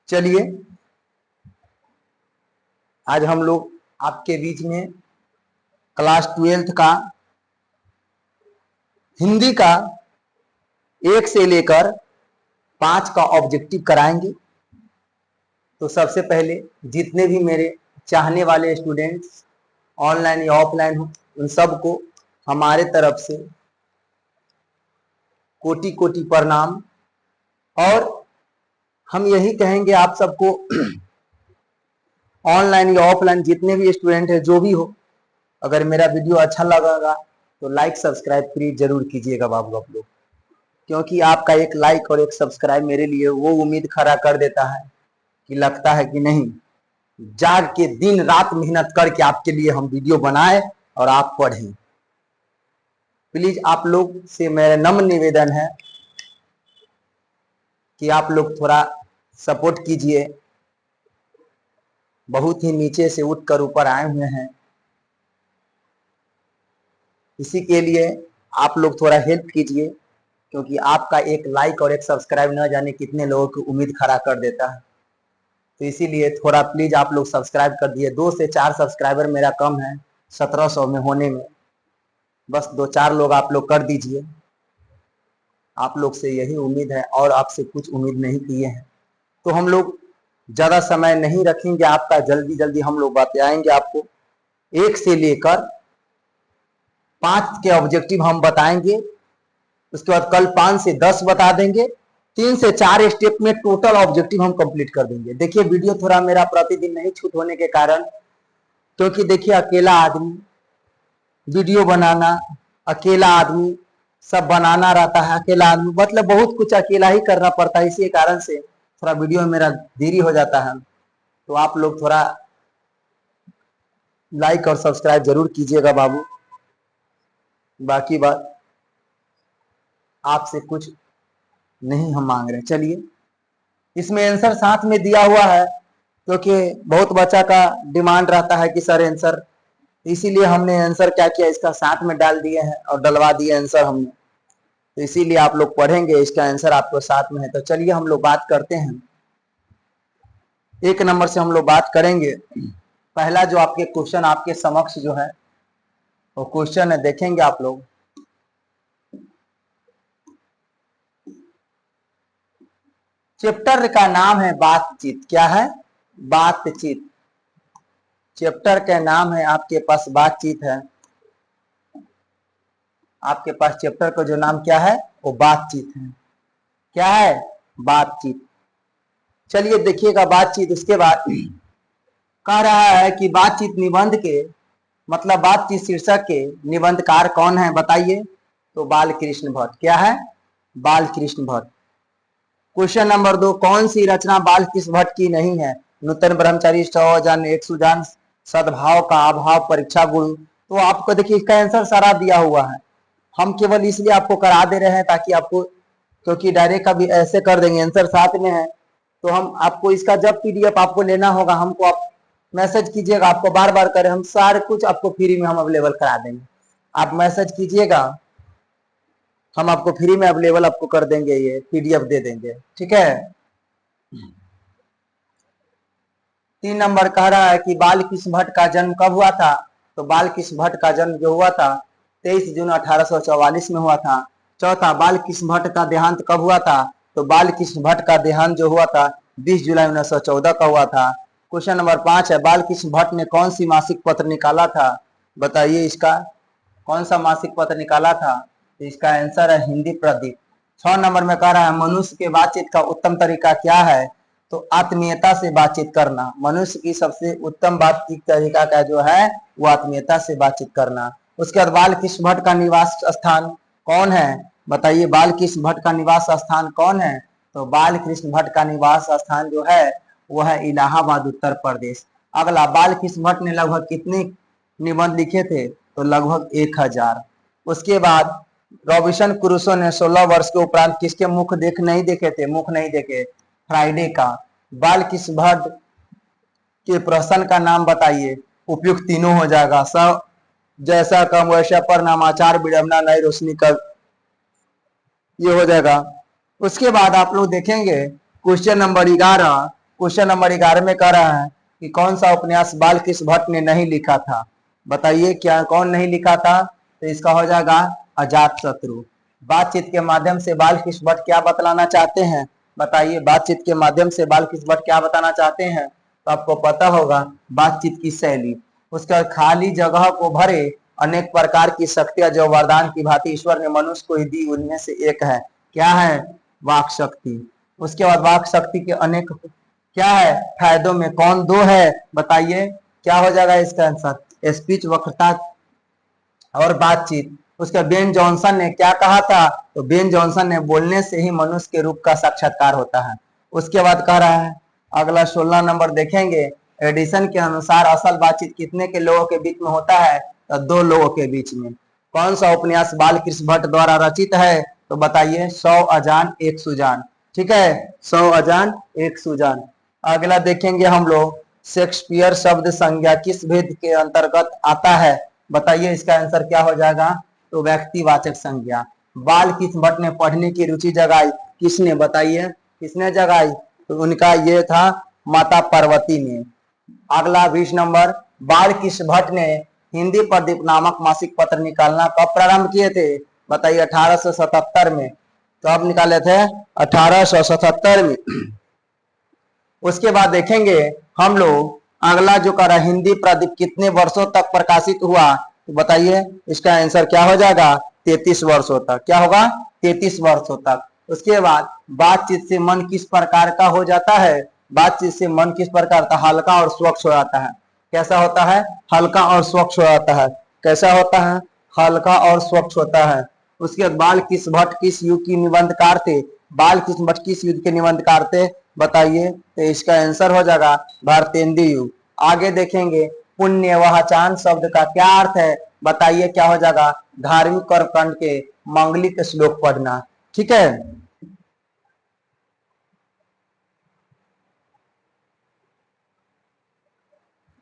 चलिए आज हम लोग आपके बीच में क्लास 12th का हिंदी का 1 से लेकर 5 का ऑब्जेक्टिव कराएंगे। तो सबसे पहले जितने भी मेरे चाहने वाले स्टूडेंट्स ऑनलाइन या ऑफलाइन हो, उन सबको हमारे तरफ से कोटि कोटि प्रणाम। और हम यही कहेंगे आप सबको ऑनलाइन या ऑफलाइन जितने भी स्टूडेंट है जो भी हो, अगर मेरा वीडियो अच्छा लगेगा तो लाइक सब्सक्राइब प्लीज जरूर कीजिएगा बाबू आप लोग, क्योंकि आपका एक लाइक और एक सब्सक्राइब मेरे लिए वो उम्मीद खड़ा कर देता है कि लगता है कि नहीं, जाग के दिन रात मेहनत करके आपके लिए हम वीडियो बनाए और आप पढ़ें। प्लीज आप लोग से मेरा नम्र निवेदन है कि आप लोग थोड़ा सपोर्ट कीजिए। बहुत ही नीचे से उठकर ऊपर आए हुए हैं, इसी के लिए आप लोग थोड़ा हेल्प कीजिए, क्योंकि आपका एक लाइक और एक सब्सक्राइब न जाने कितने लोगों की उम्मीद खड़ा कर देता है। तो इसीलिए थोड़ा प्लीज आप लोग सब्सक्राइब कर दिए। 2 से 4 सब्सक्राइबर मेरा कम है 1700 में होने में, बस 2-4 लोग आप लोग कर दीजिए। आप लोग से यही उम्मीद है और आपसे कुछ उम्मीद नहीं किए हैं। तो हम लोग ज्यादा समय नहीं रखेंगे आपका, जल्दी जल्दी हम लोग बताएंगे आपको 1 से लेकर 5 के ऑब्जेक्टिव हम बताएंगे। उसके बाद कल 5 से 10 बता देंगे। 3 से 4 स्टेप में टोटल ऑब्जेक्टिव हम कंप्लीट कर देंगे। देखिए वीडियो थोड़ा मेरा प्रतिदिन नहीं छूट होने के कारण, क्योंकि देखिए अकेला आदमी वीडियो बनाना, अकेला आदमी सब बनाना रहता है, अकेला आदमी मतलब बहुत कुछ अकेला ही करना पड़ता है। इसी कारण से थोड़ा वीडियो में मेरा देरी हो जाता है। तो आप लोग थोड़ा लाइक और सब्सक्राइब जरूर कीजिएगा बाबू। बाकी बात आपसे कुछ नहीं हम मांग रहे। चलिए इसमें आंसर साथ में दिया हुआ है, क्योंकि बहुत बच्चा का डिमांड रहता है कि सर आंसर, इसीलिए हमने आंसर क्या किया, इसका साथ में डाल दिए हैं और डलवा दिए आंसर हमने। तो इसीलिए आप लोग पढ़ेंगे, इसका आंसर आपको साथ में है। तो चलिए हम लोग बात करते हैं। 1 नंबर से हम लोग बात करेंगे। पहला जो आपके क्वेश्चन आपके समक्ष जो है वो क्वेश्चन है, देखेंगे आप लोग। चैप्टर का नाम है बातचीत। क्या है? बातचीत। चैप्टर का नाम है आपके पास बातचीत है। आपके पास चैप्टर का जो नाम क्या है वो बातचीत है। क्या है? बातचीत। चलिए देखिएगा बातचीत। उसके बाद कह रहा है कि बातचीत निबंध के मतलब बातचीत शीर्षक के निबंधकार कौन है बताइए। तो बाल कृष्ण भट्ट। क्या है? बाल कृष्ण भट्ट। क्वेश्चन नंबर 2, कौन सी रचना बाल कृष्ण भट्ट की नहीं है? नूतन ब्रह्मचारी, 100 जन, 1 सुजान, सद्भाव का अभाव, परीक्षा गुरु। तो आपको देखिए इसका आंसर सारा दिया हुआ है। हम केवल इसलिए आपको करा दे रहे हैं ताकि आपको, क्योंकि डायरेक्ट अभी ऐसे कर देंगे आंसर साथ में है, तो हम आपको इसका जब पीडीएफ आपको लेना होगा हमको आप मैसेज कीजिएगा। आपको बार बार करें, हम सारे कुछ आपको फ्री में हम अवेलेबल करा देंगे। आप मैसेज कीजिएगा, हम आपको फ्री में अवेलेबल आपको कर देंगे, ये पीडीएफ दे देंगे। ठीक है। 3 नंबर कह रहा है कि बाल कृष्ण भट्ट का जन्म कब हुआ था? तो बाल कृष्ण भट्ट का जन्म जो हुआ था 23 जून 1844 में हुआ था। चौथा, बाल कृष्ण भट्ट का देहांत कब हुआ था? तो बाल कृष्ण भट्ट का देहांत जो हुआ था 20 जुलाई 1914 का हुआ था। क्वेश्चन नंबर 5 है, बाल कृष्ण भट्ट ने कौन सी मासिक पत्र निकाला था? बताइए इसका कौन सा मासिक पत्र निकाला था? तो इसका आंसर है हिंदी प्रदीप। 6 नंबर में कह रहा है मनुष्य के बातचीत का उत्तम तरीका क्या है? तो आत्मीयता से बातचीत करना। मनुष्य की सबसे उत्तम बातचीत तरीका का जो है वो आत्मीयता से बातचीत करना। उसके बाद बाल कृष्ण भट्ट का निवास स्थान कौन है? बताइए बाल कृष्ण भट्ट का निवास स्थान कौन है? तो बाल कृष्ण भट्ट का निवास स्थान जो है वह है इलाहाबाद, उत्तर प्रदेश। अगला, बाल कृष्ण भट्ट ने लगभग कितने निबंध लिखे थे? तो लगभग 1000। उसके बाद रॉबिन्सन क्रूसो ने 16 वर्ष के उपरांत किसके मुख नहीं देखे? फ्राइडे का। बाल कृष्ण भट्ट के प्रश्न का नाम बताइए। उपयुक्त तीनों हो जाएगा। सब जैसा कम वैसा परिणाम, आचार विडंबना, नई रोशनी का, ये हो जाएगा। उसके बाद आप लोग देखेंगे क्वेश्चन नंबर 11 क्वेश्चन नंबर 11 में कह रहा है कि कौन सा उपन्यास बाल कृष्ण भट्ट ने नहीं लिखा था। बताइए क्या कौन नहीं लिखा था, तो इसका हो जाएगा अजात शत्रु। बातचीत के माध्यम से बाल कृष्ण भट्ट क्या बतलाना चाहते हैं, बताइए बातचीत के माध्यम से बाल कृष्ण भट्ट क्या बताना चाहते हैं, तो आपको पता होगा बातचीत की शैली। उसका खाली जगह को भरे अनेक प्रकार की शक्तियां जो वरदान की भांति ईश्वर ने मनुष्य को ही दी, उनमें से एक है, क्या है, वाक शक्ति। उसके बाद वाक शक्ति के अनेक क्या है फायदों में कौन दो है, बताइए क्या हो जाएगा इसका आंसर, स्पीच वक्रता और बातचीत। उसके बेन जॉनसन ने क्या कहा था, तो बेन जॉनसन ने बोलने से ही मनुष्य के रूप का साक्षात्कार होता है। उसके बाद कह रहा है अगला 16 नंबर देखेंगे, एडिसन के अनुसार असल बातचीत कितने के लोगों के बीच में होता है, तो 2 लोगों के बीच में। कौन सा उपन्यास बाल कृष्ण भट्ट द्वारा रचित है, तो बताइए 100 अजान एक सुजान। ठीक है, 100 अजान एक सुजान। अगला देखेंगे हम लोग, शेक्सपियर शब्द संज्ञा किस भेद के अंतर्गत आता है, बताइए इसका आंसर क्या हो जाएगा, तो व्यक्तिवाचक संज्ञा। बाल कृष्ण भट्ट ने पढ़ने की रुचि जगाई किसने, बताइए किसने जगाई, तो उनका ये था माता पार्वती ने। अगला 20 नंबर, बाल कृष्ण भट्ट ने हिंदी प्रदीप नामक मासिक पत्र निकालना कब प्रारंभ किए थे, बताइए 1877 में। तो अब निकाले थे 1877 में। उसके बाद देखेंगे हम लोग अगला जो कर हिंदी प्रदीप कितने वर्षों तक प्रकाशित हुआ, तो बताइए इसका आंसर क्या हो जाएगा, 33 वर्षों तक। क्या होगा, 33 वर्षों तक। उसके बाद बातचीत से मन किस प्रकार का हो जाता है, बातचीत से मन किस प्रकार का, हल्का और स्वच्छ हो जाता है। कैसा होता है, हल्का और स्वच्छ हो जाता है। कैसा होता है, हल्का और स्वच्छ होता है। उसके बाद बाल कृष्ण भट्ट किस युग की निबंधकार थे, बाल कृष्ण भट्ट किस युग के निबंधकार थे, बताइए, तो इसका आंसर हो जाएगा भारतेंदु युग। आगे देखेंगे पुण्य वहचान शब्द का क्या अर्थ है, बताइए क्या हो जाएगा, धार्मिक कर्मकांड के मांगलिक श्लोक पढ़ना। ठीक है,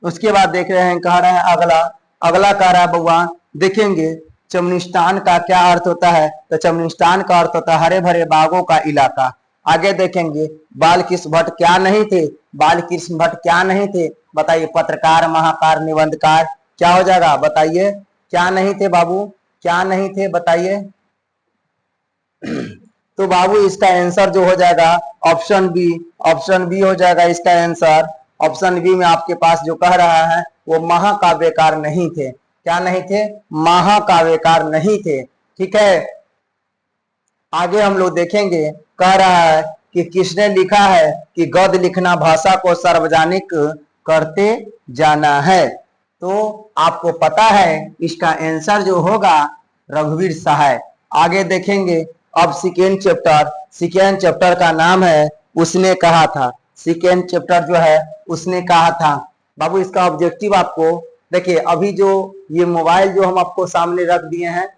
उसके बाद देख रहे हैं कह रहे हैं अगला अगला कह रहा है बउआ, देखेंगे चमनिस्तान का क्या अर्थ होता है, तो चमनिस्तान का अर्थ होता है हरे भरे बागों का इलाका। आगे देखेंगे बाल कृष्ण भट्ट क्या नहीं थे, बाल कृष्ण भट्ट क्या नहीं थे, बताइए पत्रकार, महाकार, निबंधकार। क्या हो जाएगा, बताइए क्या नहीं थे बाबू, क्या नहीं थे, बताइए। तो बाबू इसका आंसर जो हो जाएगा ऑप्शन बी, ऑप्शन बी हो जाएगा इसका आंसर। ऑप्शन बी में आपके पास जो कह रहा है वो महाकाव्यकार नहीं थे। क्या नहीं थे, महाकाव्यकार नहीं थे। ठीक है, आगे हम लोग देखेंगे कह रहा है कि किसने लिखा है कि गद्य लिखना भाषा को सार्वजनिक करते जाना है, तो आपको पता है इसका आंसर जो होगा रघुवीर सहाय। आगे देखेंगे अब सेकेंड चैप्टर का नाम है उसने कहा था। सेकेंड चैप्टर जो है उसने कहा था। बाबू इसका ऑब्जेक्टिव आपको देखिए, अभी जो ये मोबाइल जो हम आपको सामने रख दिए हैं,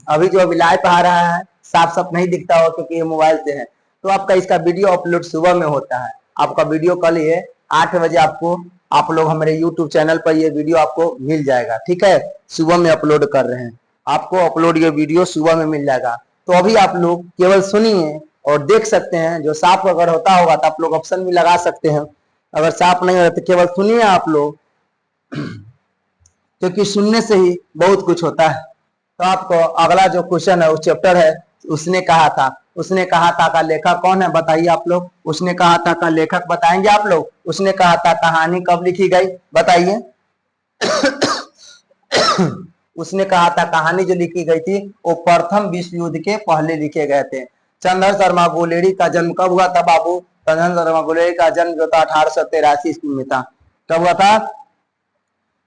अभी जो अभी लाइव आ रहा है साफ साफ नहीं दिखता हो क्योंकि ये मोबाइल से है, तो आपका इसका वीडियो अपलोड सुबह में होता है। आपका वीडियो कल ये 8 बजे आपको आप लोग हमारे YouTube चैनल पर ये वीडियो आपको मिल जाएगा। ठीक है, सुबह में अपलोड कर रहे हैं, आपको अपलोड ये वीडियो सुबह में मिल जाएगा। तो अभी आप लोग केवल सुनिए और देख सकते हैं। जो साफ अगर होता होगा तो आप लोग ऑप्शन भी लगा सकते हैं, अगर साफ नहीं हो तो केवल सुनिए आप लोग, क्योंकि सुनने से ही बहुत कुछ होता है। तो आपको अगला जो क्वेश्चन है उस चैप्टर है उसने कहा था। उसने कहा था का लेखक कौन है, बताइए आप लोग। उसने कहा था का लेखक बताएंगे आप लोग। उसने कहा था कहानी कब लिखी गई, बताइए। उसने कहा था कहानी जो लिखी गई थी वो प्रथम विश्व युद्ध के पहले लिखे गए थे। चंद्र शर्मा गुलेरी का जन्म कब हुआ था बाबू, चंद्र शर्मा गुलेरी का जन्म जो था 1883 ईस्वी में था। कब हुआ था,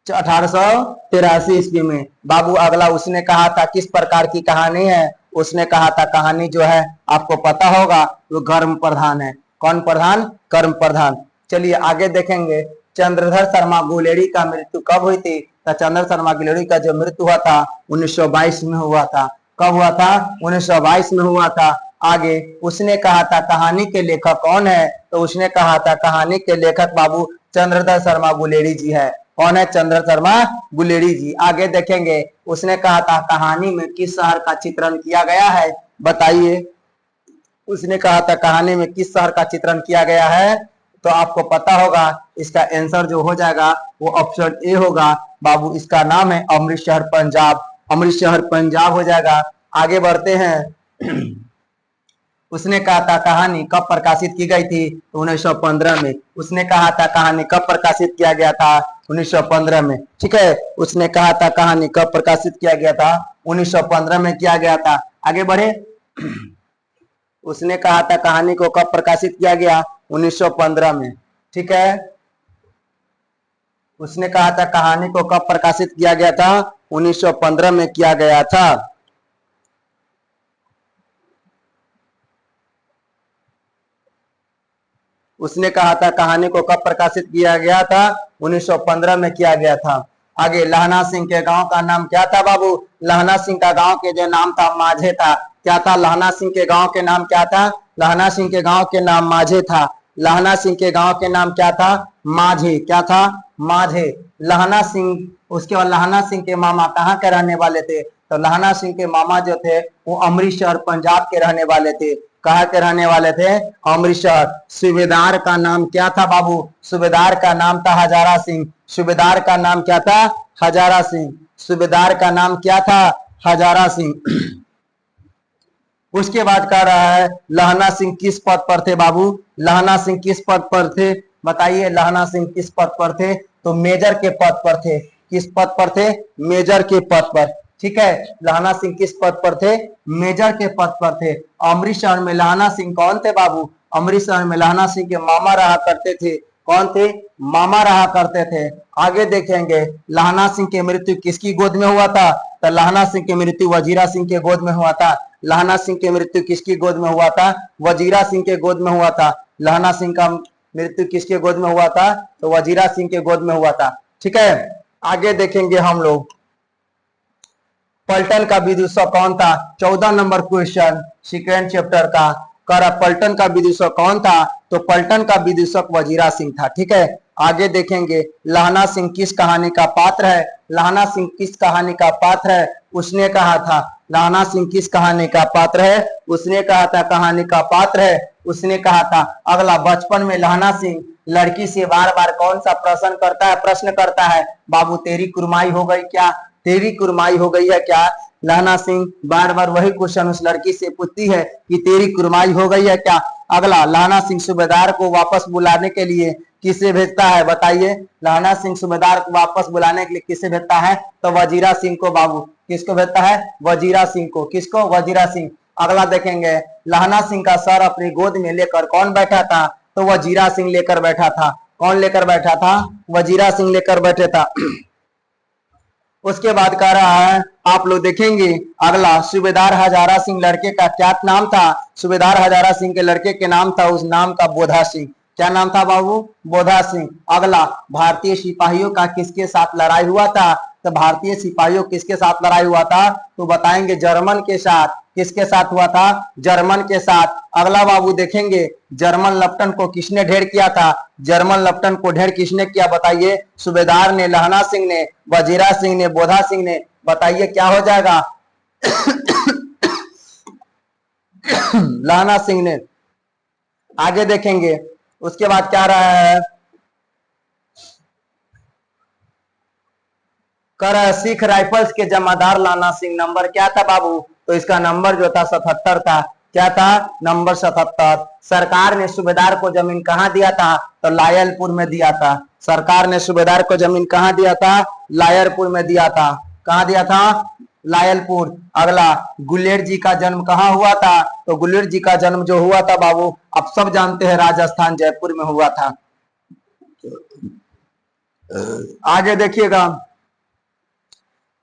1883 ईस्वी में। बाबू अगला उसने कहा था किस प्रकार की कहानी है, उसने कहा था कहानी जो है आपको पता होगा वो कर्म प्रधान है। कौन प्रधान, कर्म प्रधान। चलिए आगे देखेंगे चंद्रधर शर्मा गुलेरी का मृत्यु कब हुई थी, तो चंद्र शर्मा गुलेरी का जो मृत्यु हुआ था 1922 में हुआ था। कब हुआ था, 1922 में हुआ था। आगे उसने कहा था कहानी के लेखक कौन है, तो उसने कहा था कहानी के लेखक बाबू चंद्रधर शर्मा गुलेरी जी है। कौन है, चंद्र शर्मा गुलेरी जी। आगे देखेंगे उसने कहा था कहानी में किस शहर का चित्रण किया गया है, बताइए। उसने कहा था कहानी में किस शहर का चित्रण किया गया है, तो आपको पता होगा इसका आंसर जो हो जाएगा वो ऑप्शन ए होगा बाबू। इसका नाम है अमृतसर पंजाब। अमृतसर पंजाब हो जाएगा। आगे बढ़ते हैं। उसने कहा था कहानी कब प्रकाशित की गई थी, तो 1915 में। उसने कहा था कहानी कब प्रकाशित किया गया था, 1915 में। ठीक है, उसने कहा था कहानी कब प्रकाशित किया गया था, 1915 में किया गया था। आगे बढ़े। उसने कहा था कहानी को कब प्रकाशित किया गया, 1915 में। ठीक है, उसने कहा था कहानी को कब प्रकाशित किया गया था, 1915 में किया गया था। उसने कहा था कहानी को कब प्रकाशित किया गया था, 1915 में किया गया था। आगे, लहना सिंह के गांव का नाम क्या था बाबू। लहना सिंह का गांव के जो नाम था माझे था। क्या था, लहना सिंह के गांव के नाम क्या था, लहना सिंह के गांव के नाम माझे था। लहना सिंह के गांव के नाम क्या था, माझे। क्या था, माझे। लहना सिंह, उसके बाद लहना सिंह के मामा कहाँ के रहने वाले थे, तो लहना सिंह के मामा जो थे वो अमृतसर पंजाब के रहने वाले थे। कहाँ के रहने वाले थे, अमृतसर। सूबेदार का नाम क्या था बाबू, सूबेदार का नाम था हजारा सिंह। सूबेदार का नाम क्या था, हजारा सिंह। सूबेदार का नाम क्या था, हजारा सिंह। उसके बाद कह रहा है लहना सिंह किस पद पर थे बाबू। लहना सिंह किस पद पर थे, बताइए। लहना सिंह किस पद पर थे, तो मेजर के पद पर थे। किस पद पर थे, मेजर के पद पर। ठीक है, लहना सिंह किस पद पर थे, मेजर के पद पर थे। अमृतसर में लहना सिंह कौन थे बाबू, अमृतसर में लहना सिंह के मामा रहा करते थे। कौन थे, मामा रहा करते थे। आगे देखेंगे लहना सिंह की मृत्यु किसकी गोद में हुआ था, तो लहना सिंह की मृत्यु वजीरा सिंह के गोद में हुआ था। लहना सिंह की मृत्यु किसकी गोद में हुआ था, वजीरा सिंह के गोद में हुआ था। लहना सिंह का मृत्यु किसके गोद में हुआ था, तो वजीरा सिंह के गोद में हुआ था। ठीक है, आगे देखेंगे हम लोग पलटन का विदूषक कौन था। 14 नंबर क्वेश्चन सेकेंड चैप्टर का कर पलटन का विदूषक कौन था, तो पलटन का विदूषक वजीरा सिंह था। ठीक है, आगे देखेंगे लहना सिंह किस कहानी का पात्र है। लहना सिंह किस कहानी का पात्र है, उसने कहा था लहना सिंह किस कहानी का पात्र है, उसने कहा था कहानी का पात्र है। उसने कहा था अगला, बचपन में लहना सिंह लड़की से बार बार कौन सा प्रश्न करता है बाबू, तेरी कुरमाई हो गई क्या, तेरी कुरमाई हो गई है क्या। लहना सिंह बार बार वही क्वेश्चन उस लड़की से पूछती है कि तेरी कुरमाई हो गई है क्या। अगला, लहना सिंह सूबेदार को वापस बुलाने के लिए किसे भेजता है, बताइए। लहना सिंह सूबेदार को वापस बुलाने के लिए किसे भेजता है, तो वजीरा सिंह को बाबू। किसको भेजता है, वजीरा सिंह को। किसको, वजीरा सिंह। अगला देखेंगे लहना सिंह का सर अपनी गोद में लेकर कौन बैठा था, तो वजीरा सिंह लेकर बैठा था। कौन लेकर बैठा था, वजीरा सिंह लेकर बैठे था। उसके बाद कह रहा है आप लोग देखेंगे अगला, सूबेदार हजारा सिंह लड़के का क्या नाम था। सूबेदार हजारा सिंह के लड़के के नाम था, उस नाम का बोधा सिंह। क्या नाम था बाबू, बोधा सिंह। अगला, भारतीय सिपाहियों का किसके साथ लड़ाई हुआ था, तो भारतीय सिपाहियों किसके साथ लड़ाई हुआ था, तो बताएंगे जर्मन के साथ। किसके साथ हुआ था, जर्मन के साथ। अगला बाबू देखेंगे जर्मन लेफ्टिनेंट को किसने ढेर किया था, जर्मन लेफ्टिनेंट को ढेर किसने किया, बताइए। सूबेदार ने, लहना सिंह ने, वजीरा सिंह ने, बोधा सिंह ने। बताइए क्या हो जाएगा, लहना सिंह ने। आगे देखेंगे उसके बाद क्या रहा है, कर सिख राइफल्स के जमादार लहना सिंह। नंबर क्या था बाबू, तो इसका नंबर जो था 77 था। क्या था, नंबर 77। सरकार ने सूबेदार को जमीन कहाँ दिया था, तो लायलपुर में दिया था। सरकार ने सूबेदार को जमीन कहाँ दिया था, लायलपुर में दिया था। कहाँ दिया था, लायलपुर। अगला, गुलेर जी का जन्म कहाँ हुआ था, तो गुलेर जी का जन्म जो हुआ था बाबू, आप सब जानते हैं राजस्थान जयपुर में हुआ था। आगे देखिएगा,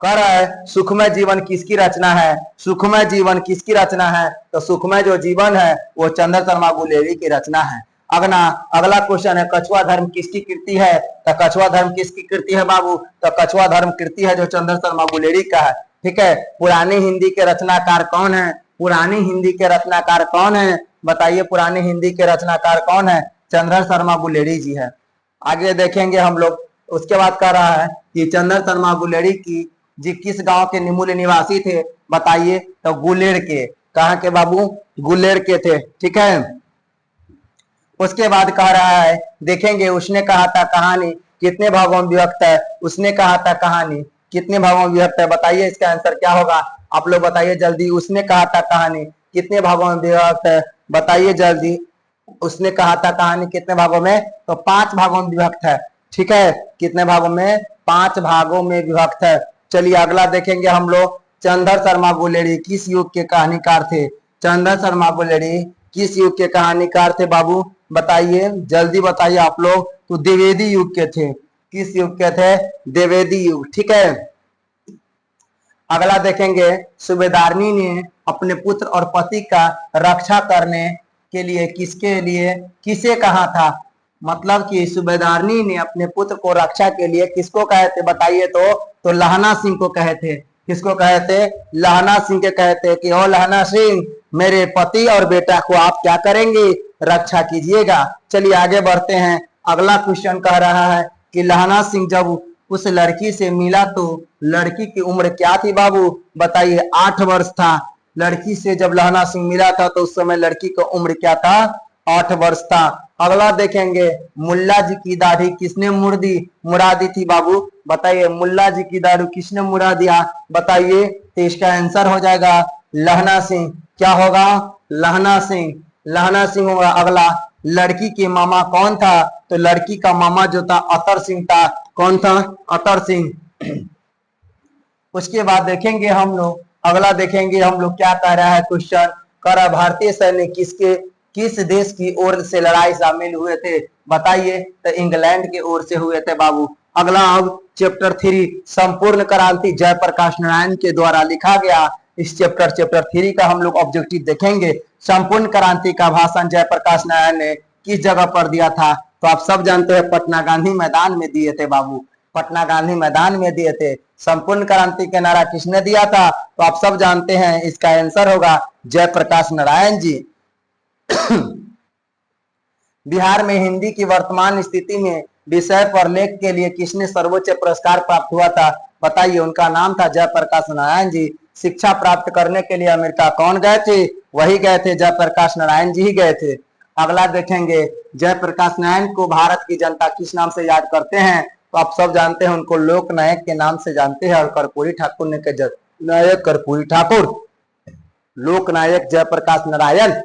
कह रहा है सुखमय जीवन किसकी रचना है। सुखमय जीवन किसकी रचना है, तो सुखमय जो जीवन है वो चंद्र शर्मा गुलेरी की रचना है। अगला क्वेश्चन है कछुआ धर्म किसकी कृति है, तो कछुआ धर्म किसकी कृति है बाबू, तो कछुआ धर्म कृति है जो चंद्र शर्मा गुलेरी का है। ठीक है, पुरानी हिंदी के रचनाकार कौन है, पुरानी हिंदी के रचनाकार कौन है, बताइए। पुरानी हिंदी के रचनाकार कौन है, चंद्र शर्मा गुलेरी जी है। आगे देखेंगे हम लोग। उसके बाद कह रहा है कि चंद्र शर्मा गुलेरी की जी किस गांव के मूल निवासी थे, बताइए। तो गुलेर के। कहाँ के बाबू? गुलेर के थे। ठीक है, उसके बाद कह रहा है, देखेंगे उसने कहा था कहानी कितने भागों में विभक्त है? उसने कहा था कहानी कितने भागों में विभक्त है? बताइए इसका आंसर क्या होगा, आप लोग बताइए जल्दी। उसने कहा था कहानी कितने भागों में विभक्त है? बताइए जल्दी। उसने कहा था कहानी कितने भागों में? तो 5 भागों में विभक्त है। ठीक है, कितने भागों में? 5 भागों में विभक्त है। चलिए अगला देखेंगे हम लोग। चंद्र शर्मा गुलेरी किस युग के कहानीकार थे? चंद्र शर्मा गुलेरी किस युग के कहानीकार थे बाबू? बताइए जल्दी बताइए आप लोग। तो द्विवेदी युग के थे। किस युग के थे? द्विवेदी युग। ठीक है, अगला देखेंगे। सूबेदारनी ने अपने पुत्र और पति का रक्षा करने के लिए किसे कहा था? मतलब कि सूबेदारनी ने अपने पुत्र को रक्षा के लिए किसको कहे थे? बताइए तो लहना सिंह को कहे थे। किसको कहे थे? लहना सिंह के कहे थे कि ओ लहना सिंह, मेरे पति और बेटा को आप क्या करेंगे? रक्षा कीजिएगा। चलिए आगे बढ़ते हैं। अगला क्वेश्चन कह रहा है कि लहना सिंह जब उस लड़की से मिला तो लड़की की उम्र क्या थी बाबू? बताइए। 8 वर्ष था। लड़की से जब लहना सिंह मिला था तो उस समय लड़की का उम्र क्या था? 8 वर्ष था। अगला देखेंगे। मुल्ला जी की दाढ़ी किसने मुड़ा दी थी बाबू? बताइए, मुल्ला जी की दाढ़ी किसने मुड़ा दिया? बताइए। तो इसका आंसर हो जाएगा लहना सिंह। क्या होगा? लहना सिंह। लहना सिंह होगा अगला। लड़की के मामा कौन था? तो लड़की का मामा जो था अतर सिंह था। कौन था? अतर सिंह। उसके बाद देखेंगे हम लोग। अगला देखेंगे हम लोग क्या कह रहा है क्वेश्चन। कह रहा भारतीय सैनिक किस देश की ओर से लड़ाई शामिल हुए थे? बताइए। तो इंग्लैंड के ओर से हुए थे बाबू। अगला अब चैप्टर 3 संपूर्ण क्रांति जयप्रकाश नारायण के द्वारा लिखा गया। इस चैप्टर 3 का हम लोग ऑब्जेक्टिव देखेंगे। संपूर्ण क्रांति का भाषण जयप्रकाश नारायण ने किस जगह पर दिया था? तो आप सब जानते हैं पटना गांधी मैदान में दिए थे बाबू। पटना गांधी मैदान में दिए थे। संपूर्ण क्रांति का नारा किसने दिया था? तो आप सब जानते हैं इसका आंसर होगा जयप्रकाश नारायण जी। बिहार में हिंदी की वर्तमान स्थिति में विषय पर लेख के लिए किसने सर्वोच्च पुरस्कार प्राप्त हुआ था? बताइए। उनका नाम था जयप्रकाश नारायण जी। शिक्षा प्राप्त करने के लिए अमेरिका कौन गए थे? वही गए थे, जयप्रकाश नारायण जी ही गए थे। अगला देखेंगे। जयप्रकाश नारायण को भारत की जनता किस नाम से याद करते हैं? तो आप सब जानते हैं उनको लोक नायक के नाम से जानते हैं। और कर्पूरी ठाकुर ने नायक कर्पूरी ठाकुर, लोक नायक जयप्रकाश नारायण।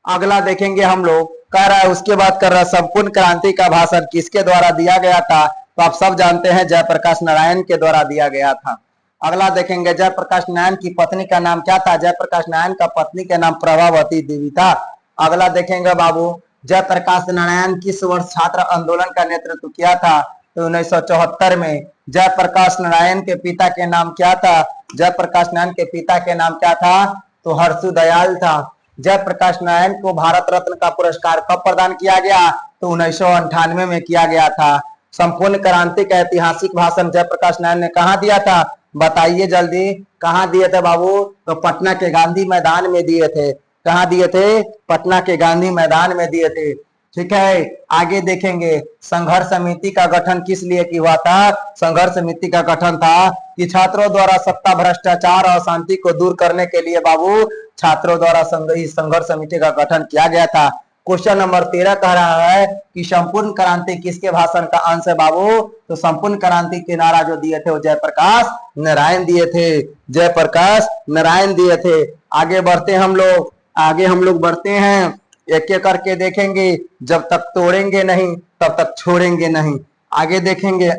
अगला देखेंगे हम लोग। कह रहा है उसके बाद कर रहा है संपूर्ण क्रांति का भाषण किसके द्वारा दिया गया था? तो आप सब जानते हैं जयप्रकाश नारायण के द्वारा दिया गया था। अगला देखेंगे। जयप्रकाश नारायण की पत्नी का नाम क्या था? जयप्रकाश नारायण का पत्नी का नाम प्रभावती देवी था। अगला देखेंगे बाबू। जयप्रकाश नारायण किस वर्ष छात्र आंदोलन का नेतृत्व किया था? तो 1974 में। जयप्रकाश नारायण के पिता के नाम क्या था? जयप्रकाश नारायण के पिता के नाम क्या था? तो हर्षु दयाल था। जयप्रकाश नारायण को भारत रत्न का पुरस्कार कब प्रदान किया गया? तो 1998 में किया गया था। संपूर्ण क्रांति का ऐतिहासिक भाषण जयप्रकाश नारायण ने कहा दिया था? बताइए जल्दी। कहाँ दिए थे बाबू? तो पटना के गांधी मैदान में दिए थे। कहाँ दिए थे? पटना के गांधी मैदान में दिए थे। ठीक है, आगे देखेंगे। संघर्ष समिति का गठन किस लिए की हुआ था? संघर्ष समिति का गठन था कि छात्रों द्वारा सत्ता, भ्रष्टाचार और शांति को दूर करने के लिए बाबू छात्रों द्वारा संघर्ष समिति का गठन किया गया था। क्वेश्चन नंबर 13 कह रहा है कि संपूर्ण क्रांति किसके भाषण का अंश है बाबू? तो संपूर्ण क्रांति के नारा जो दिए थे वो जयप्रकाश नारायण दिए थे। जयप्रकाश नारायण दिए थे। आगे बढ़ते हम लोग बढ़ते हैं। एक एक करके देखेंगे। जब तक तोड़ेंगे नहीं तब तक छोड़ेंगे नहीं। आगे देखेंगे।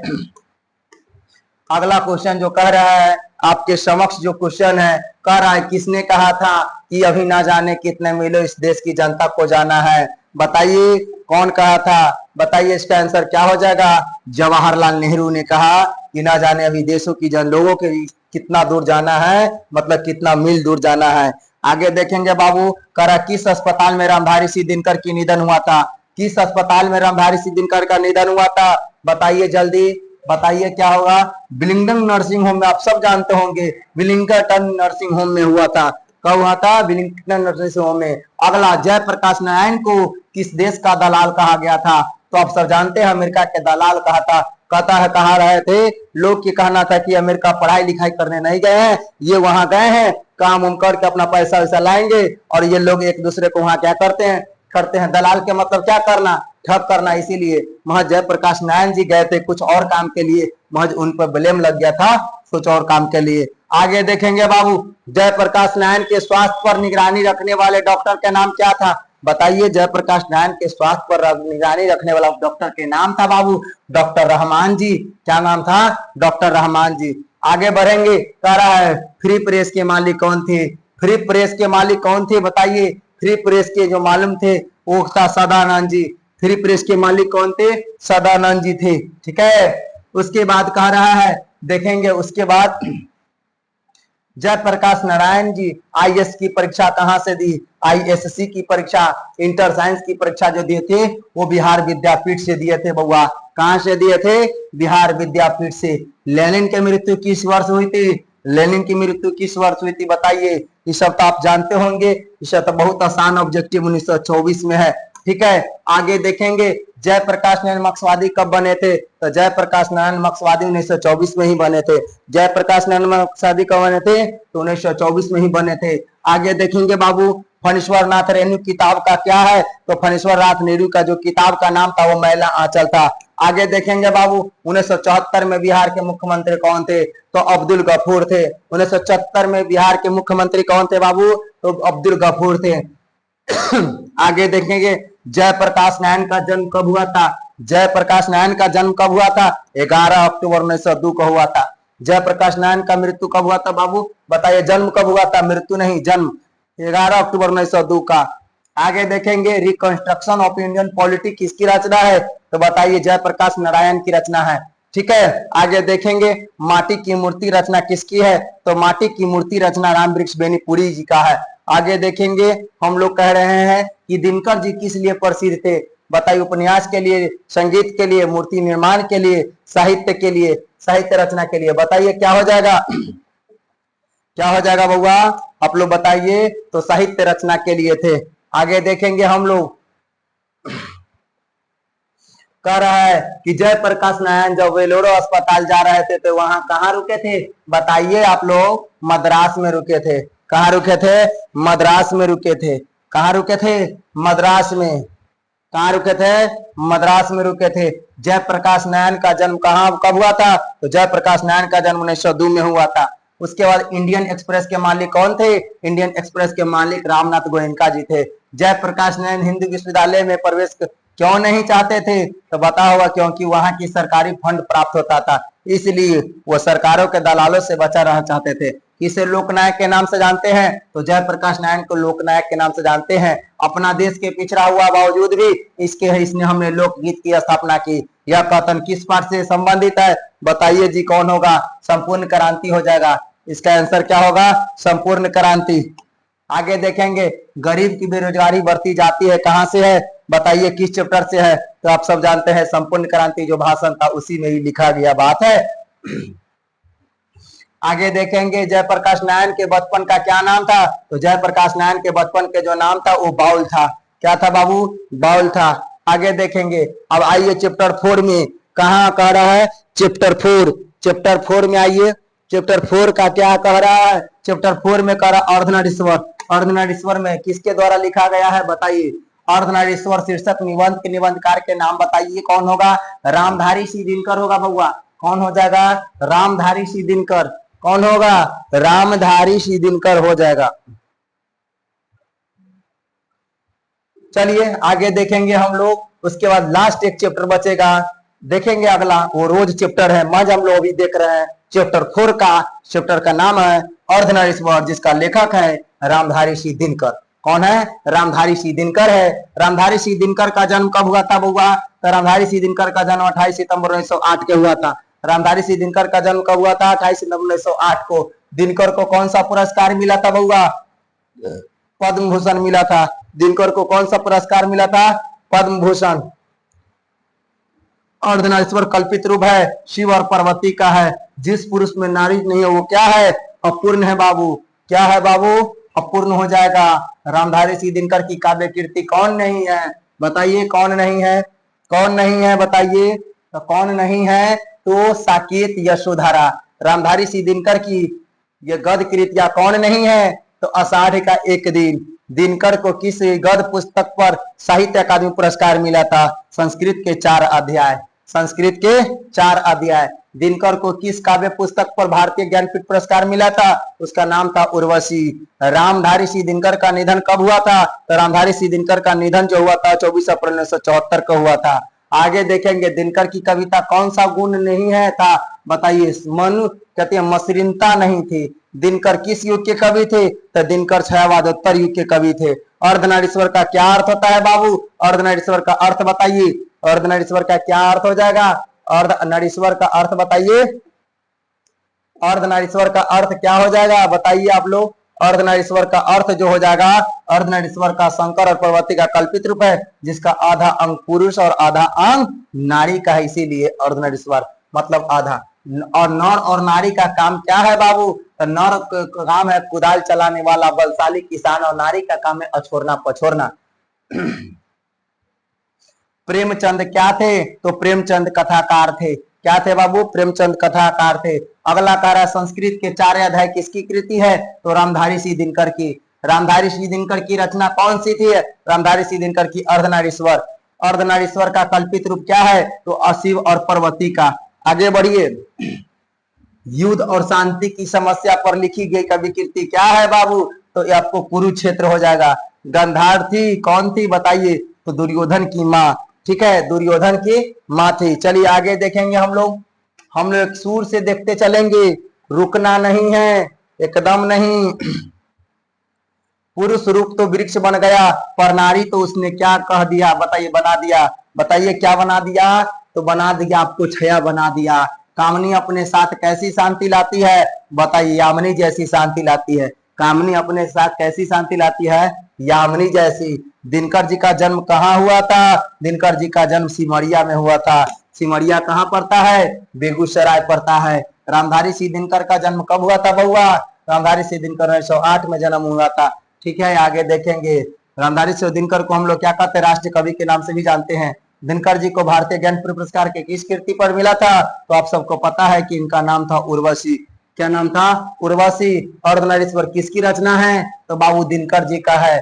अगला क्वेश्चन जो कह रहा है आपके समक्ष जो क्वेश्चन है, कह रहा है किसने कहा था कि अभी ना जाने कितने मीलों इस देश की जनता को जाना है? बताइए कौन कहा था? बताइए इसका आंसर क्या हो जाएगा? जवाहरलाल नेहरू ने कहा कि ना जाने अभी देशों की लोगों के कितना दूर जाना है, मतलब कितना मील दूर जाना है। आगे देखेंगे बाबू। कह रहा किस अस्पताल में रामधारी सिंह दिनकर की निधन हुआ था? किस अस्पताल में रामधारी सिंह दिनकर का निधन हुआ था? बताइए जल्दी। बताइए क्या होगा? विलिंगडन नर्सिंग होम में। आप सब जानते होंगे विलिंगटन नर्सिंग होम में हुआ था। कब हुआ था? विलिंगटन नर्सिंग होम में। अगला, जयप्रकाश नारायण को किस देश का दलाल कहा गया था? तो आप सब जानते हैं अमेरिका के दलाल कहा था। कहता है कहाँ रहे थे, लोग की कहना था कि अमेरिका पढ़ाई लिखाई करने नहीं गए हैं, ये वहां गए हैं काम उम करके अपना पैसा वैसा लाएंगे, और ये लोग एक दूसरे को वहां क्या करते हैं दलाल के मतलब क्या करना, ठग करना। इसीलिए महज जयप्रकाश नारायण जी गए थे कुछ और काम के लिए, महज उन पर ब्लेम लग गया था कुछ और काम के लिए। आगे देखेंगे बाबू, जयप्रकाश नारायण के स्वास्थ्य पर निगरानी रखने वाले डॉक्टर का नाम क्या था, बताइए। जयप्रकाश नारायण के स्वास्थ्य पर निगरानी रखने वाला डॉक्टर के नाम था बाबू डॉक्टर रहमान जी। क्या नाम था, डॉक्टर रहमान जी। आगे बढ़ेंगे, कह रहा है फ्री प्रेस के मालिक कौन थे, फ्री प्रेस के मालिक कौन थे बताइए। फ्री प्रेस के जो मालूम थे वो था सदानंद जी। फ्री प्रेस के मालिक कौन थे, सदानंद जी थे, ठीक है। उसके बाद कह रहा है, देखेंगे उसके बाद जयप्रकाश नारायण जी आईएएस की परीक्षा कहां से दी, आईएससी की परीक्षा, इंटर साइंस की परीक्षा जो दिए थे वो बिहार विद्यापीठ से दिए थे बउआ। कहां से दिए थे, बिहार विद्यापीठ से। लेनिन की मृत्यु किस वर्ष हुई थी, लेनिन की मृत्यु किस वर्ष हुई थी बताइए। ये सब तो आप जानते होंगे, इसे तो बहुत आसान ऑब्जेक्टिव 1924 में है, ठीक है। आगे देखेंगे जयप्रकाश नारायण मार्क्सवादी कब बने थे, तो जयप्रकाश नारायण मार्क्सवादी 1924 में ही बने थे। जयप्रकाश नारायण मार्क्सवादी कब बने थे, तो 1924 में ही बने थे। आगे देखेंगे बाबू, फणीश्वर नाथ रेणु किताब का क्या है, तो फणीश्वर नाथ नेहरू का जो किताब का नाम था वो मैला आंचल था। आगे देखेंगे बाबू, 1974 में बिहार के मुख्यमंत्री कौन थे, तो अब्दुल गफूर थे। 1974 में बिहार के मुख्यमंत्री कौन थे बाबू, तो अब्दुल गफूर थे। आगे देखेंगे जयप्रकाश नारायण का जन्म कब हुआ था, जयप्रकाश नारायण का जन्म कब हुआ था, 11 अक्टूबर 1902 को हुआ था। जयप्रकाश नारायण का मृत्यु कब हुआ था बाबू, बताइए। जन्म कब हुआ था, मृत्यु नहीं, जन्म 11 अक्टूबर 1902 का। आगे देखेंगे रिकंस्ट्रक्शन ऑफ इंडियन पॉलिटी किसकी रचना है, तो बताइए जयप्रकाश नारायण की रचना है, ठीक है। आगे देखेंगे माटी की मूर्ति रचना किसकी है, तो माटी की मूर्ति रचना राम वृक्ष बेनीपुरी जी का है। आगे देखेंगे हम लोग कह रहे हैं कि दिनकर जी किस लिए प्रसिद्ध थे, बताइए। उपन्यास के लिए, संगीत के लिए, मूर्ति निर्माण के लिए, साहित्य के लिए, साहित्य रचना के लिए, बताइए क्या हो जाएगा, क्या हो जाएगा बउआ, आप लोग बताइए। तो साहित्य रचना के लिए थे। आगे देखेंगे हम लोग, कह रहा है कि जयप्रकाश नारायण जब वेलोरो अस्पताल जा रहे थे तो वहां कहाँ रुके थे, बताइए आप लोग। मद्रास में रुके थे। कहाँ रुके थे, मद्रास में रुके थे। कहाँ रुके थे, मद्रास में। कहाँ रुके थे, मद्रास में रुके थे। जयप्रकाश नारायण का जन्म कहाँ कब हुआ था, तो जयप्रकाश नारायण का जन्म 1902 में हुआ था। उसके बाद इंडियन एक्सप्रेस के मालिक कौन थे, इंडियन एक्सप्रेस के मालिक रामनाथ गोयनका जी थे। जयप्रकाश नारायण हिंदू विश्वविद्यालय में प्रवेश क्यों नहीं चाहते थे, तो बता होगा क्योंकि वहां की सरकारी फंड प्राप्त होता था, इसलिए वो सरकारों के दलालों से बचा रहना चाहते थे। इसे लोकनायक के नाम से जानते हैं, तो जयप्रकाश नारायण को लोकनायक के नाम से जानते हैं। अपना देश के पिछड़ा हुआ बावजूद भी इसने हमने लोकगीत की स्थापना की। यह कथन किस पाठ से संबंधित है, बताइए जी कौन होगा, संपूर्ण क्रांति हो जाएगा। इसका आंसर क्या होगा, संपूर्ण क्रांति। आगे देखेंगे गरीब की बेरोजगारी बढ़ती जाती है, कहां से है, बताइए किस चैप्टर से है, तो आप सब जानते हैं संपूर्ण क्रांति जो भाषण था उसी में ही लिखा गया बात है। आगे देखेंगे जयप्रकाश नारायण के बचपन का क्या नाम था, तो जयप्रकाश नारायण के बचपन के जो नाम था वो बाउल था। क्या था बाबू, बाउल था। आगे देखेंगे, अब आइए चैप्टर 4 में, कहा कह रहा है, चैप्टर 4, चैप्टर 4 में आइए। चैप्टर 4 का क्या कह रहा है, चैप्टर 4 में कह रहा अर्धनारीश्वर। अर्धनारीश्वर में किसके द्वारा लिखा गया है, बताइए। अर्धनारीश्वर शीर्षक निबंध के निबंधकार के नाम बताइए, कौन होगा, रामधारी सिंह दिनकर होगा बउआ। कौन हो जाएगा, रामधारी सिंह दिनकर। कौन होगा, रामधारी सिंह दिनकर हो जाएगा। चलिए आगे देखेंगे हम लोग, उसके बाद लास्ट एक चैप्टर बचेगा, देखेंगे अगला, वो रोज चैप्टर है, मज हम लोग अभी देख रहे हैं। चैप्टर 4 का चैप्टर का नाम है अर्धनारीश्वर, जिसका लेखक है रामधारी सिंह दिनकर। कौन है, रामधारी सिंह दिनकर है। रामधारी सिंह दिनकर का जन्म कब हुआ था बउआ, तो रामधारी सिंह दिनकर का जन्म 28 सितंबर 1908 के हुआ था। रामधारी सिंह दिनकर का जन्म कब हुआ था, 28 सितंबर 1908 को। दिनकर को कौन सा पुरस्कार मिला था बउआ, पद्म भूषण मिला था। दिनकर को कौन सा पुरस्कार मिला था, पद्म भूषण। अर्धनारीश्वर कल्पित रूप है, शिव और पार्वती का है। जिस पुरुष में नारी नहीं है वो क्या है, अपूर्ण है बाबू। क्या है बाबू, अपूर्ण हो जाएगा। रामधारी सिंह दिनकर की काव्य कीर्ति कौन नहीं है, बताइए कौन नहीं है, कौन नहीं है बताइए। तो कौन नहीं है? तो साकेत यशोधरा। रामधारी सिंह दिनकर की ये गद्य कृतियां कौन नहीं है? तो आषाढ़ का एक दिन। दिनकर को किस गद्य पुस्तक पर साहित्य अकादमी पुरस्कार मिला था? संस्कृत के 4 अध्याय। संस्कृत के 4 अध्याय। दिनकर को किस काव्य पुस्तक पर भारतीय ज्ञानपीठ पुरस्कार मिला था? उसका नाम था उर्वशी। रामधारी सिंह दिनकर का निधन कब हुआ था? तो रामधारी सिंह दिनकर का निधन जो हुआ था 24 अप्रैल 1974 को हुआ था। आगे देखेंगे दिनकर की कविता कौन सा गुण नहीं है था? बताइए। मनु कहते हैं मसृणता नहीं थी। दिनकर किस युग के कवि थे? तो दिनकर छायावादोत्तर युग के कवि थे। अर्धनारीश्वर का क्या अर्थ होता है बाबू? अर्धनारीश्वर का अर्थ बताइए। अर्धनारीश्वर का क्या अर्थ हो जाएगा? अर्धनारीश्वर का अर्थ बताइए। अर्धनारीश्वर का अर्थ क्या हो जाएगा बताइए आप लोग? अर्धनारीश्वर का अर्थ जो हो जाएगा, अर्धनारीश्वर का शंकर और पार्वती का कल्पित रूप है, जिसका आधा अंग पुरुष और आधा अंग नारी का है, इसीलिए अर्धनारीश्वर मतलब आधा। और नर और नारी का काम क्या है बाबू? तो नर का काम है कुदाल चलाने वाला बलशाली किसान, और नारी का काम है अछोरना पछोरना। प्रेमचंद क्या थे? तो प्रेमचंद कथाकार थे। क्या थे बाबू? प्रेमचंद कथाकार थे। अगला कार्य संस्कृत के 4 अध्याय किसकी कृति है? तो रामधारी सिंह दिनकर की। रामधारी सिंह दिनकर की रचना कौन सी थी? रामधारी सिंह दिनकर की अर्धनारीश्वर। अर्धनारीश्वर का कल्पित रूप क्या है? तो अशिव और पार्वती का। आगे बढ़िए। युद्ध और शांति की समस्या पर लिखी गई कवि कृति क्या है बाबू? तो ये आपको कुरुक्षेत्र हो जाएगा। गंधार थी, कौन थी बताइए? तो दुर्योधन की माँ। ठीक है, दुर्योधन की माँ थी। चलिए आगे देखेंगे हम लोग एक सूर से देखते चलेंगे, रुकना नहीं है, एकदम नहीं। पुरुष रूप तो वृक्ष बन गया, पर नारी तो उसने क्या कह दिया बताइए? बना दिया। बताइए क्या बना दिया? तो बना दिया आपको छाया बना दिया। कामनी अपने साथ कैसी शांति लाती है? बताइए। यामिनी जैसी शांति लाती है। कामनी अपने साथ कैसी शांति लाती है? यामिनी जैसी। दिनकर जी का जन्म कहाँ हुआ था? दिनकर जी का जन्म सिमरिया में हुआ था। सिमरिया कहाँ पड़ता है? बेगूसराय पड़ता है। रामधारी सिंह दिनकर का जन्म कब हुआ था बउआ? रामधारी सिंह दिनकर 1908 में जन्म हुआ था। ठीक है, आगे देखेंगे। रामधारी सिंह दिनकर को हम लोग क्या कहते हैं? राष्ट्रीय कवि के नाम से भी जानते हैं। दिनकर जी को भारतीय ज्ञानपीठ पुरस्कार के किस कृति पर मिला था? तो आप सबको पता है कि इनका नाम था उर्वशी। क्या नाम था? उर्वशी। अर्धनारीश्वर किसकी रचना है? तो बाबू दिनकर जी का है।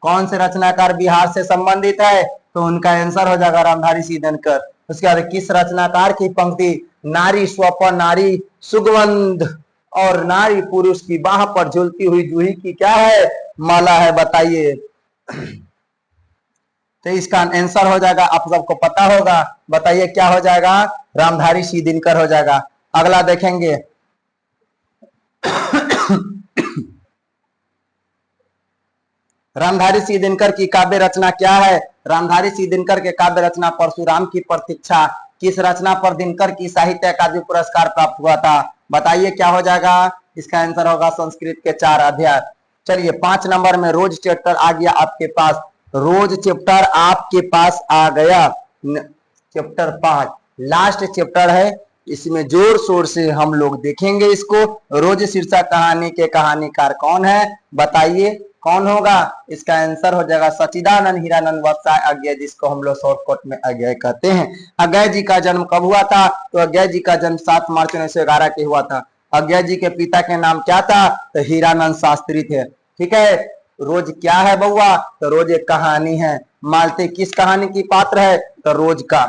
कौन से रचनाकार बिहार से संबंधित है? तो उनका आंसर हो जाएगा रामधारी सिंह दिनकर। उसके बाद किस रचनाकार की पंक्ति? नारी स्वपन नारी सुगंध और नारी पुरुष की बाह पर झूलती हुई जूही की क्या है? माला है। बताइए। तो इसका आंसर हो जाएगा, आप सबको पता होगा। बताइए क्या हो जाएगा? रामधारी सिंह दिनकर हो जाएगा। अगला देखेंगे। रामधारी सिंह दिनकर की काव्य रचना क्या है? रामधारी सिंह दिनकर के काव्य रचना परशुराम की प्रतीक्षा। किस रचना पर दिनकर की साहित्य अकादमी पुरस्कार प्राप्त हुआ था? बताइए क्या हो जाएगा? इसका आंसर होगा संस्कृत के 4 अध्याय। चलिए 5 नंबर में रोज चैप्टर आ गया आपके पास। रोज चैप्टर आपके पास आ गया। चैप्टर 5 लास्ट चैप्टर है, इसमें जोर शोर से हम लोग देखेंगे इसको। रोज शीर्षक कहानी के कहानीकार कौन है? बताइए कौन होगा? इसका आंसर हो जाएगा सच्चिदानंद हीरानंद वत्साय अज्ञेय, जिसको हम लोग शॉर्टकट में अज्ञेय कहते हैं। अज्ञेय जी का जन्म कब हुआ था? तो अज्ञेय जी का जन्म 7 मार्च 1911 के हुआ था। अज्ञेय जी के पिता के नाम क्या था? तो हीरानंद शास्त्री थे। ठीक है। रोज क्या है बउआ? तो रोज एक कहानी है। मालती किस कहानी की पात्र है? तो रोज का।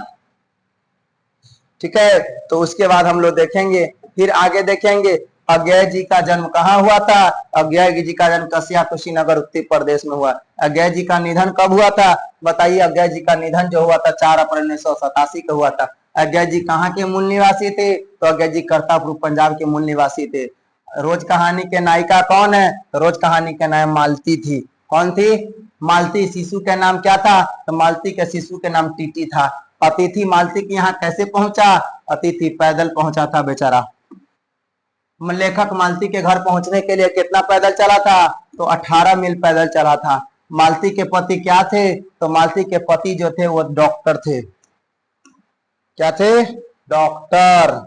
ठीक है, तो उसके बाद हम लोग देखेंगे, फिर आगे देखेंगे अज्ञेय जी का जन्म कहाँ हुआ था? अज्ञेय जी का जन्म कसिया कुशीनगर उत्तर प्रदेश में हुआ। अज्ञेय जी का निधन कब हुआ था? बताइए। अज्ञेय जी का निधन जो हुआ था 4 अप्रैल 1987 को हुआ था। अज्ञेय जी कहाँ के मूल निवासी थे? तो अज्ञेय जी करतारपुर पंजाब के मूल निवासी थे। रोज कहानी के नायिका कौन है? तो रोज कहानी के नाम मालती थी। कौन थी? मालती। शिशु का नाम क्या था? तो मालती के शिशु के नाम टीटी था। अतिथि मालती के यहाँ कैसे पहुंचा? अतिथि पैदल पहुंचा था बेचारा। लेखक मालती के घर पहुंचने के लिए कितना पैदल चला था? तो 18 मील पैदल चला था। मालती के पति क्या थे? तो मालती के पति जो थे वो डॉक्टर थे। क्या थे? डॉक्टर।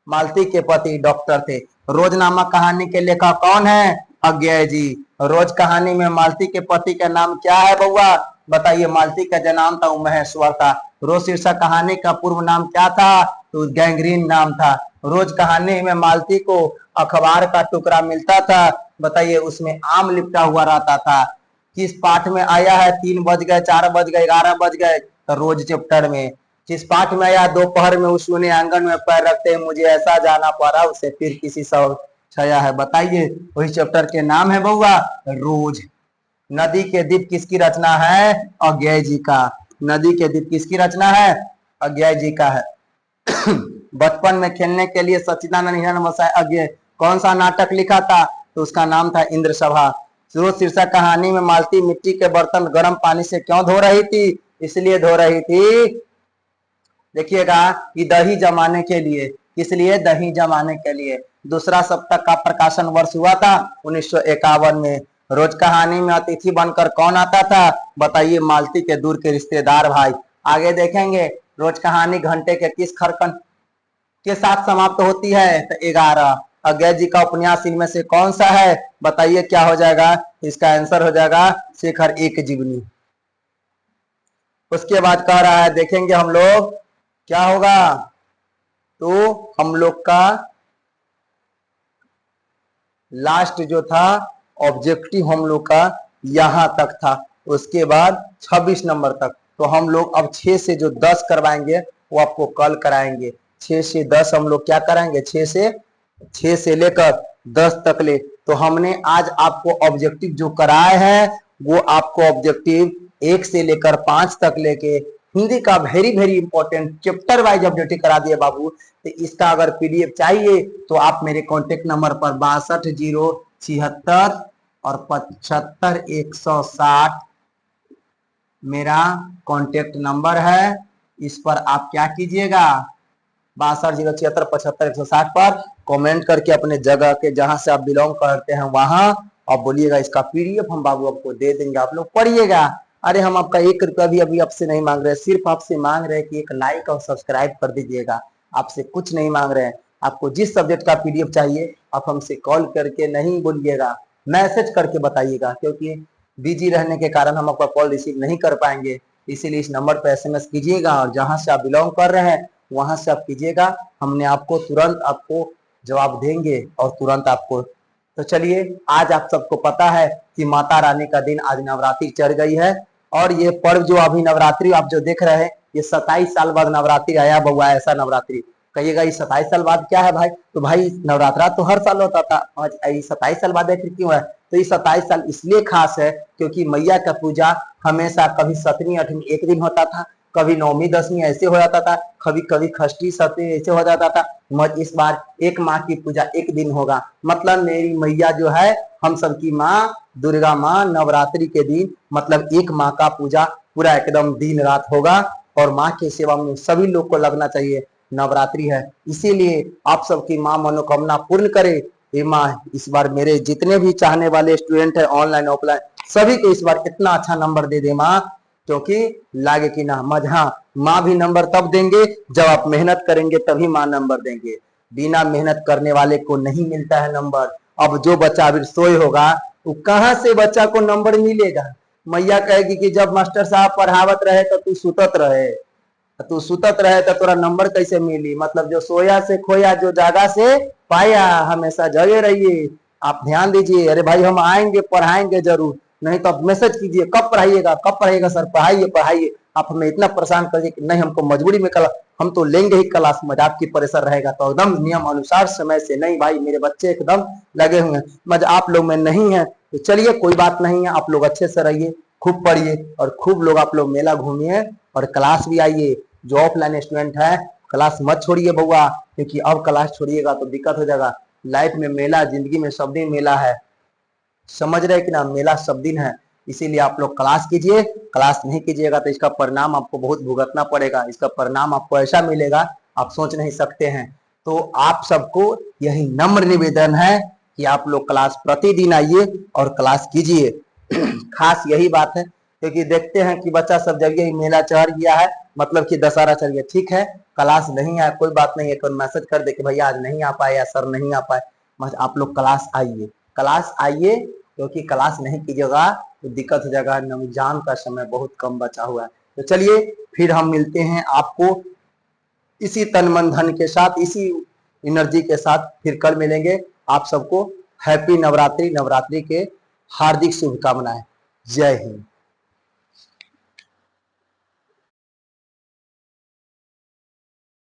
मालती के पति डॉक्टर थे। रोज नामक कहानी के लेखक कौन है? अज्ञेय जी। रोज कहानी में मालती के पति का नाम क्या है बउआ? बताइए मालती का जो नाम था वो महेश्वर था। रोज शीर्षक कहानी का पूर्व नाम क्या था? तो गैंग्रीन नाम था। रोज कहानी में मालती को अखबार का टुकड़ा मिलता था, बताइए उसमें आम लिपटा हुआ रहता था। किस पाठ में आया है 3 बज गए, 4 बज गए, 11 बज गए? तो रोज चैप्टर में। किस पाठ में आया दोपहर में उसने आंगन में पैर रखते मुझे ऐसा जाना पड़ा, उसे फिर किसी सब छाया है, बताइए वही चैप्टर के नाम है बउआ रोज। नदी के दीप किसकी रचना है? अज्ञेय जी का। नदी के दीप किसकी रचना है? अज्ञेय जी का है। बचपन में खेलने के लिए सच्चिदानंद हिरण बसाए अज्ञेय कौन सा नाटक लिखा था? तो उसका नाम था इंद्र सभा। रोज शीर्षक कहानी में मालती मिट्टी के बर्तन गर्म पानी से क्यों धो रही थी? इसलिए धो रही थी, देखिएगा कि दही जमाने के लिए। किस लिए? दही जमाने के लिए। दूसरा सप्तक का प्रकाशन वर्ष हुआ था 1951 में। रोज कहानी में अतिथि बनकर कौन आता था? बताइए मालती के दूर के रिश्तेदार भाई। आगे देखेंगे रोज कहानी घंटे के किस खरकन के साथ समाप्त होती है? तो 11। अज्ञेय जी का उपन्यास इनमें से कौन सा है? बताइए क्या हो जाएगा? इसका आंसर हो जाएगा शेखर एक जीवनी। उसके बाद कह रहा है देखेंगे हम लोग क्या होगा, तो हम लोग का लास्ट जो था ऑब्जेक्टिव हम लोग का यहां तक था। उसके बाद 26 नंबर तक। तो हम लोग अब 6 से जो 10 करवाएंगे वो आपको कल कराएंगे। 6 से 10 हम लोग क्या कराएंगे? 6 से लेकर 10 तक ले। तो हमने आज आपको ऑब्जेक्टिव जो कराए हैं वो आपको ऑब्जेक्टिव 1 से लेकर 5 तक लेके हिंदी का very very important chapter wise objective करा दिए बाबू। तो इसका अगर पीडीएफ चाहिए तो आप मेरे कॉन्टेक्ट नंबर पर 62 076 और 75 160 मेरा कॉन्टेक्ट नंबर है। इस पर आप क्या कीजिएगा? 62 076 75 160 पर कमेंट करके अपने जगह के जहां से आप बिलोंग करते हैं वहां आप बोलिएगा इसका पीडीएफ हम बाबू आपको दे देंगे, आप लोग पढ़िएगा। अरे हम आपका 1 रुपया भी अभी आपसे नहीं मांग रहे, सिर्फ आपसे मांग रहे हैं कि एक लाइक और सब्सक्राइब कर दीजिएगा। आपसे कुछ नहीं मांग रहे हैं। आपको जिस सब्जेक्ट का पीडीएफ चाहिए आप हमसे कॉल करके नहीं बोलिएगा, मैसेज करके बताइएगा, क्योंकि बिजी रहने के कारण हम आपका कॉल रिसीव नहीं कर पाएंगे। इसीलिए इस नंबर पर एसएमएस कीजिएगा और जहां से आप बिलोंग कर रहे हैं वहां से आप कीजिएगा। हमने आपको तुरंत आपको जवाब देंगे और तुरंत आपको। तो चलिए आज आप सबको पता है कि माता रानी का दिन आज नवरात्रि चढ़ गई है और ये पर्व जो अभी नवरात्रि आप जो देख रहे हैं ये 27 साल बाद नवरात्रि आया बउआ। ऐसा नवरात्रि कहिएगा ये 27 साल बाद क्या है भाई? तो भाई नवरात्रा तो हर साल होता था, आज 27 साल बाद आखिर क्यों है? तो ये 27 साल इसलिए खास है क्योंकि मैया का पूजा हमेशा कभी 7वीं 8वीं एक दिन होता था, कभी 9वीं 10वीं ऐसे हो जाता था, कभी कभी खष्टी 7वीं ऐसे हो जाता था। मगर इस बार एक माँ की पूजा एक दिन होगा। मतलब मेरी मैया जो है हम सबकी माँ दुर्गा माँ नवरात्रि के दिन मतलब एक माँ का पूजा पूरा एकदम दिन रात होगा और माँ की सेवा में सभी लोग को लगना चाहिए। नवरात्रि है इसीलिए आप सबकी माँ मनोकामना पूर्ण करे। ये माँ इस बार मेरे जितने भी चाहने वाले स्टूडेंट है ऑनलाइन ऑफलाइन सभी को इस बार इतना अच्छा नंबर दे दे माँ, क्योंकि लागे कि ना मज। हाँ माँ भी नंबर तब देंगे जब आप मेहनत करेंगे तभी माँ नंबर देंगे। बिना मेहनत करने वाले को नहीं मिलता है नंबर। अब जो बच्चा अभी सोए होगा वो कहाँ से बच्चा को नंबर मिलेगा? मैया कहेगी कि जब मास्टर साहब पढ़ावत रहे तो तू सुतत रहे, तू सुतत रहे तो तोरा नंबर कैसे मिली? मतलब जो सोया से खोया जो जागा से पाया, हमेशा जगे रहिए। आप ध्यान दीजिए। अरे भाई हम आएंगे पढ़ाएंगे जरूर, नहीं तो आप मैसेज कीजिए कब पढ़ाइएगा कब पढ़ाइएगा सर, पढ़ाइए पढ़ाइए। आप हमें इतना परेशान करिए कि नहीं हमको मजबूरी में क्लास, हम तो लेंगे ही क्लास में। आपकी प्रेशर रहेगा तो एकदम नियम अनुसार समय से। नहीं भाई मेरे बच्चे एकदम लगे हुए हैं, मज आप लोग में नहीं है तो चलिए कोई बात नहीं है। आप लोग अच्छे से रहिए, खूब पढ़िए और खूब लोग आप लोग मेला घूमिए और क्लास भी आइए। जो ऑफलाइन स्टूडेंट है क्लास मत छोड़िए बउआ, क्योंकि अब क्लास छोड़िएगा तो दिक्कत हो जाएगा। लाइफ में मेला, जिंदगी में सब दिन मेला है, समझ रहे कि ना? मेला सब दिन है। इसीलिए आप लोग क्लास कीजिए। क्लास नहीं कीजिएगा तो इसका परिणाम आपको बहुत भुगतना पड़ेगा। इसका परिणाम आपको ऐसा मिलेगा आप सोच नहीं सकते हैं। तो आप सबको यही नम्र निवेदन है कि आप लोग क्लास प्रतिदिन आइए और क्लास कीजिए। खास यही बात है क्योंकि देखते हैं कि बच्चा सब जगह मेला चढ़ गया है, मतलब कि दशहरा चढ़ गया। ठीक है क्लास नहीं आया कोई बात नहीं है, तो मैसेज कर दे कि भैया आज नहीं आ पाए या सर नहीं आ पाए, बस आप लोग क्लास आइए। क्लास आइए क्योंकि क्लास नहीं कीजिएगा तो दिक्कत हो जाएगा, एग्जाम का समय बहुत कम बचा हुआ है। तो चलिए फिर हम मिलते हैं आपको इसी तन मन धन के साथ, इसी एनर्जी के साथ फिर कल मिलेंगे। आप सबको हैप्पी नवरात्रि, नवरात्रि के हार्दिक शुभकामनाएं। जय हिंद।